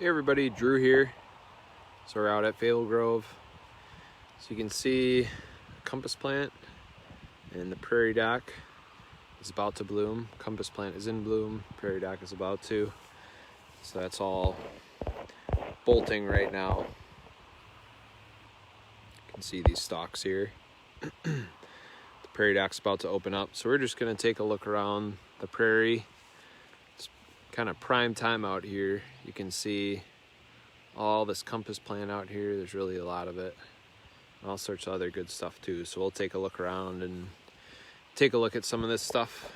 Hey everybody, Drew here. So we're out at Faville Grove. So you can see a compass plant and the prairie dock is about to bloom. Compass plant is in bloom, prairie dock is about to. So that's all bolting right now. You can see these stalks here. The prairie dock's about to open up. So we're just gonna take a look around the prairie. It's kind of prime time out here. You can see all this compass plant out here. There's really a lot of it. All sorts of other good stuff too. So we'll take a look around and take a look at some of this stuff.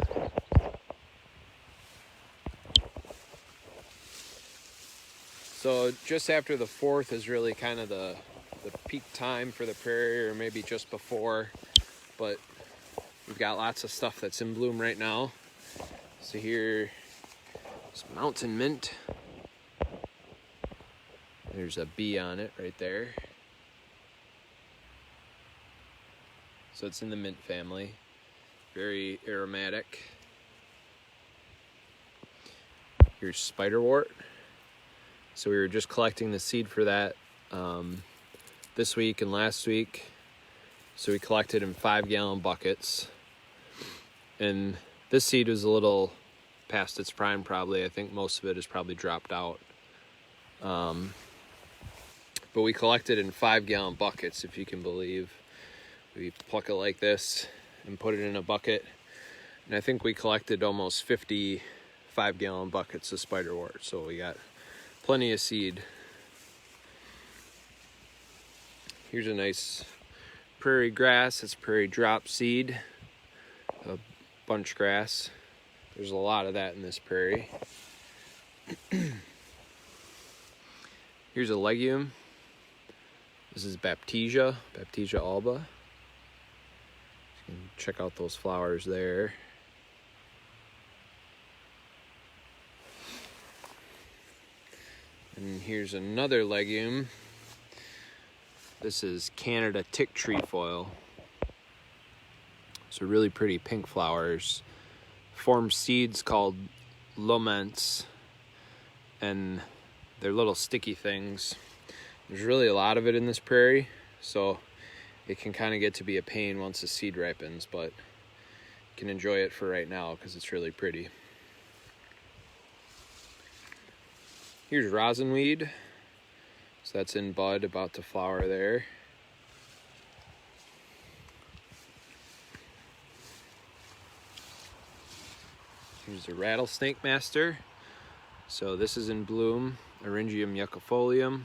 So just after the 4th is really kind of the peak time for the prairie, or maybe just before, but we've got lots of stuff that's in bloom right now. So here's mountain mint. There's a bee on it right there. So it's in the mint family. Very aromatic. Here's Spiderwort. So we were just collecting the seed for that this week and last week. So we collected in 5-gallon buckets. And this seed was a little past its prime probably. I think most of it has probably dropped out. But we collected in 5-gallon buckets, if you can believe. We pluck it like this and put it in a bucket. And I think we collected almost 50 5-gallon buckets of Spiderwort. So we got plenty of seed. Here's a nice prairie grass. It's prairie drop seed, a bunch grass. There's a lot of that in this prairie. Here's a legume. This is Baptisia, Baptisia Alba. You can check out those flowers there. And here's another legume. This is Canada tick trefoil. So really pretty pink flowers. Form seeds called loments, and they're little sticky things. There's really a lot of it in this prairie, so it can kind of get to be a pain once the seed ripens, but you can enjoy it for right now because it's really pretty. Here's rosinweed. So that's in bud, about to flower there. Here's the rattlesnake master. So this is in bloom, Eryngium yucifolium.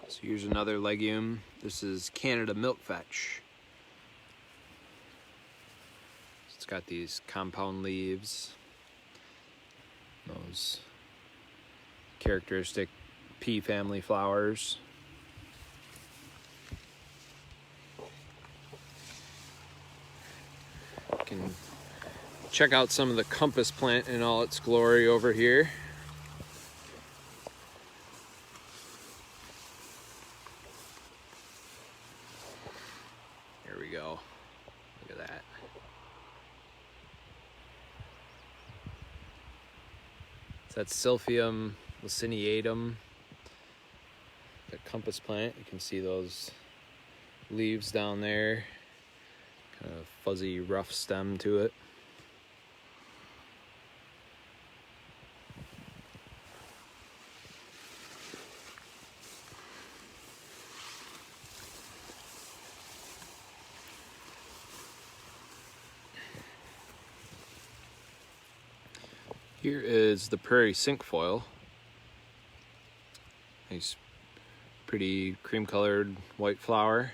So here's another legume. This is Canada milkfetch. It's got these compound leaves. Those characteristic pea family flowers. You can check out some of the compass plant in all its glory over here. There we go. Look at that. So that's Silphium laciniatum, the compass plant. You can see those leaves down there. Kind of fuzzy, rough stem to it. Here is the prairie cinquefoil. Nice, pretty cream-colored white flower,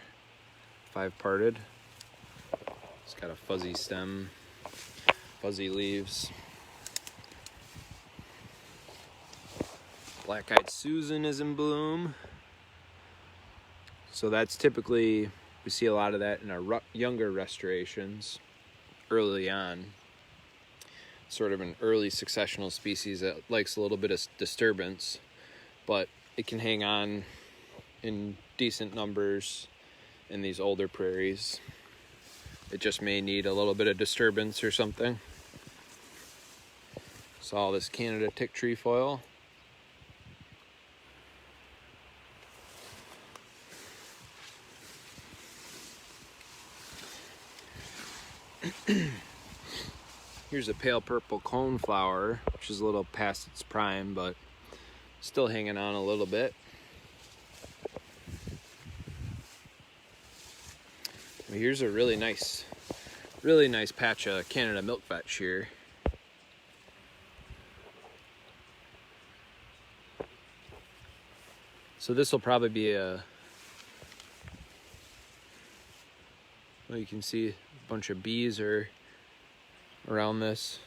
5-parted. It's got a fuzzy stem, fuzzy leaves. Black-eyed Susan is in bloom. So that's typically, we see a lot of that in our younger restorations early on. Sort of an early successional species that likes a little bit of disturbance, but it can hang on in decent numbers in these older prairies. It just may need a little bit of disturbance or something. So all this Canada tick trefoil. Here's a pale purple coneflower, which is a little past its prime, but still hanging on a little bit. Here's a really nice patch of Canada milkvetch here. So this will probably be well, you can see a bunch of bees are around this.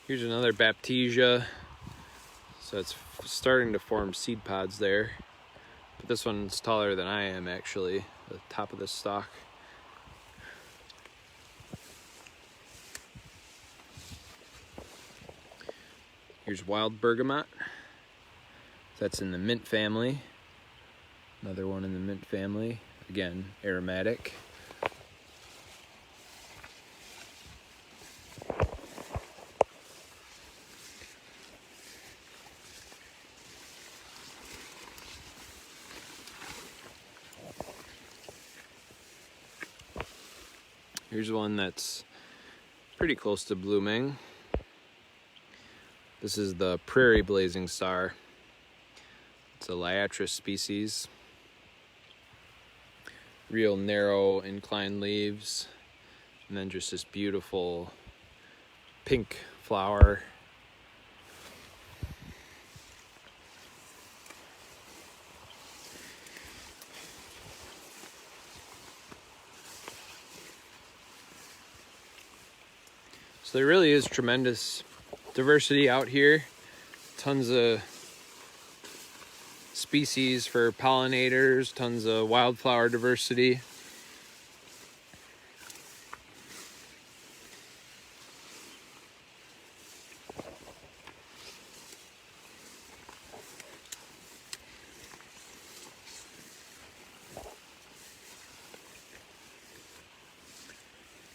Here's another Baptisia. So it's starting to form seed pods there. But this one's taller than I am, actually, the top of the stalk. Here's wild bergamot. That's in the mint family. Another one in the mint family. Again, aromatic. Here's one that's pretty close to blooming. This is the Prairie Blazing Star. It's a liatris species. Real narrow inclined leaves, and then just this beautiful pink flower. So there really is tremendous diversity out here. Tons of species for pollinators, tons of wildflower diversity.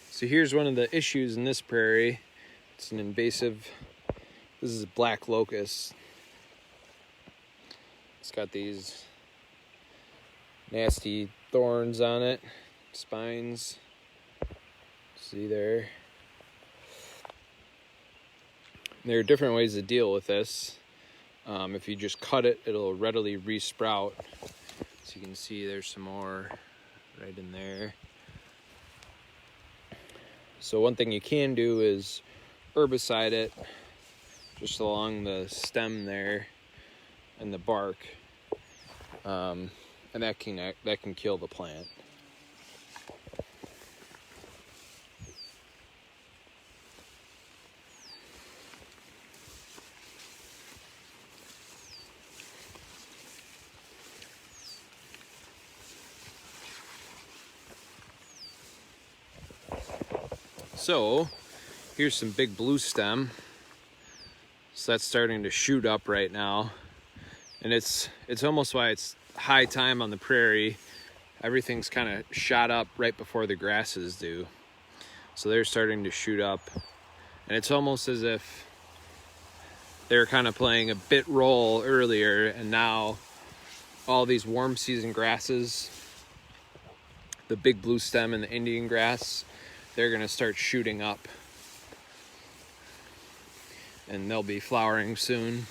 So here's one of the issues in this prairie. It's an invasive, this is black locust. It's got these nasty thorns on it, spines. See there? There are different ways to deal with this. If you just cut it, it'll readily re-sprout. So you can see there's some more right in there. So one thing you can do is herbicide it just along the stem there and the bark, and that can kill the plant. So here's some big blue stem. So that's starting to shoot up right now. And it's almost why it's high time on the prairie. Everything's kind of shot up right before the grasses do. So they're starting to shoot up. And it's almost as if they're kind of playing a bit role earlier, and now all these warm season grasses, the big blue stem and the Indian grass, they're gonna start shooting up. And they'll be flowering soon.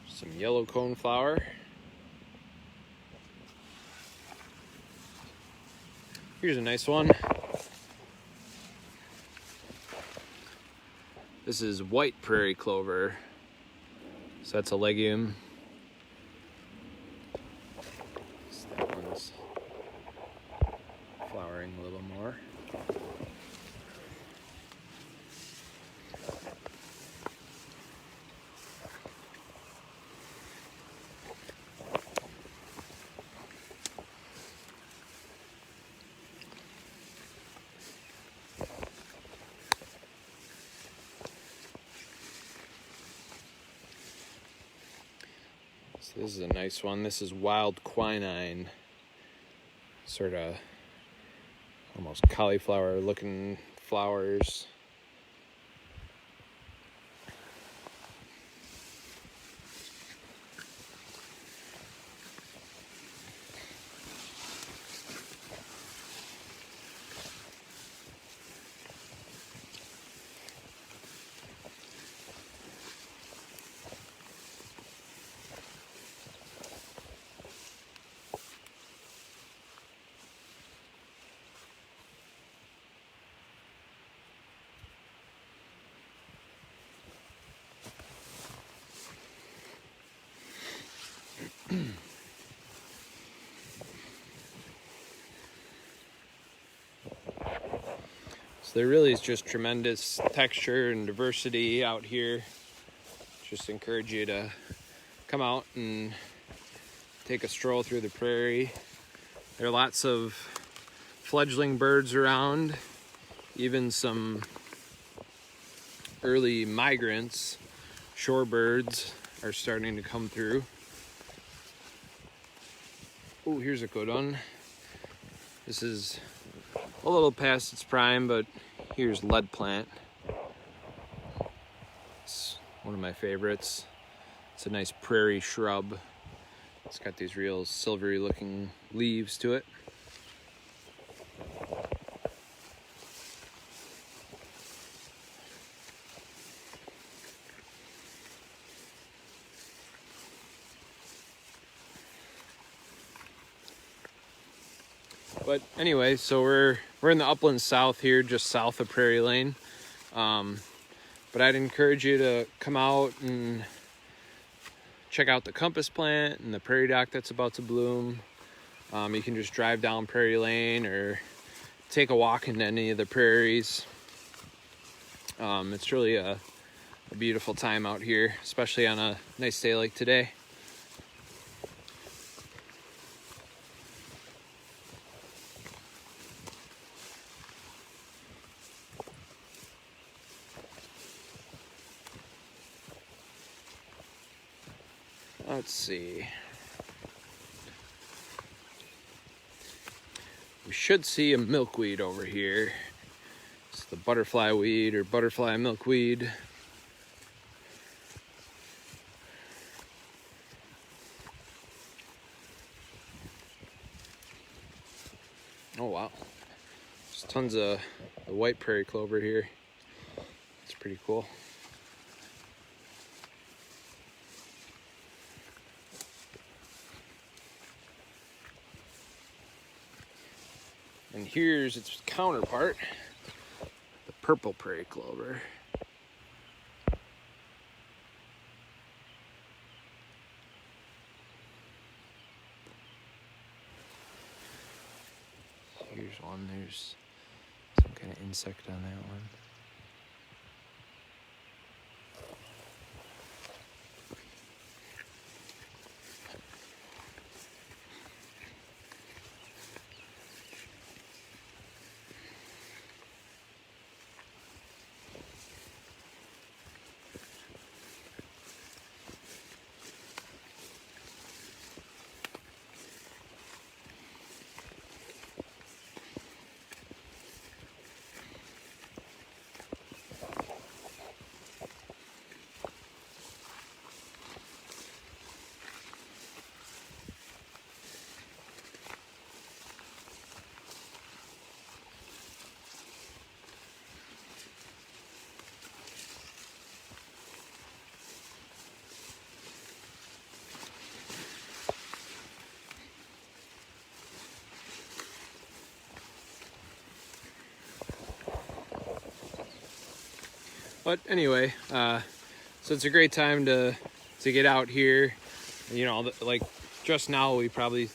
Some yellow coneflower. Here's a nice one. This is white prairie clover. So that's a legume. That one's So this is a nice one. This is wild quinine. Sort of almost cauliflower looking flowers. So there really is just tremendous texture and diversity out here. Just encourage you to come out and take a stroll through the prairie. There are lots of fledgling birds around, even some early migrants, shorebirds, are starting to come through. Oh, here's a good one. This is a little past its prime, but here's lead plant. It's one of my favorites. It's a nice prairie shrub. It's got these real silvery looking leaves to it. But anyway, so we're in the upland south here, just south of Prairie Lane. But I'd encourage you to come out and check out the compass plant and the prairie dock that's about to bloom. You can just drive down Prairie Lane or take a walk into any of the prairies. It's really a beautiful time out here, especially on a nice day like today. Let's see. We should see a milkweed over here. It's the butterfly weed or butterfly milkweed. Oh wow. There's tons of the white prairie clover here. It's pretty cool. And here's its counterpart, the purple prairie clover. Here's one, there's some kind of insect on that one. But anyway, so it's a great time to get out here. You know, like just now we probably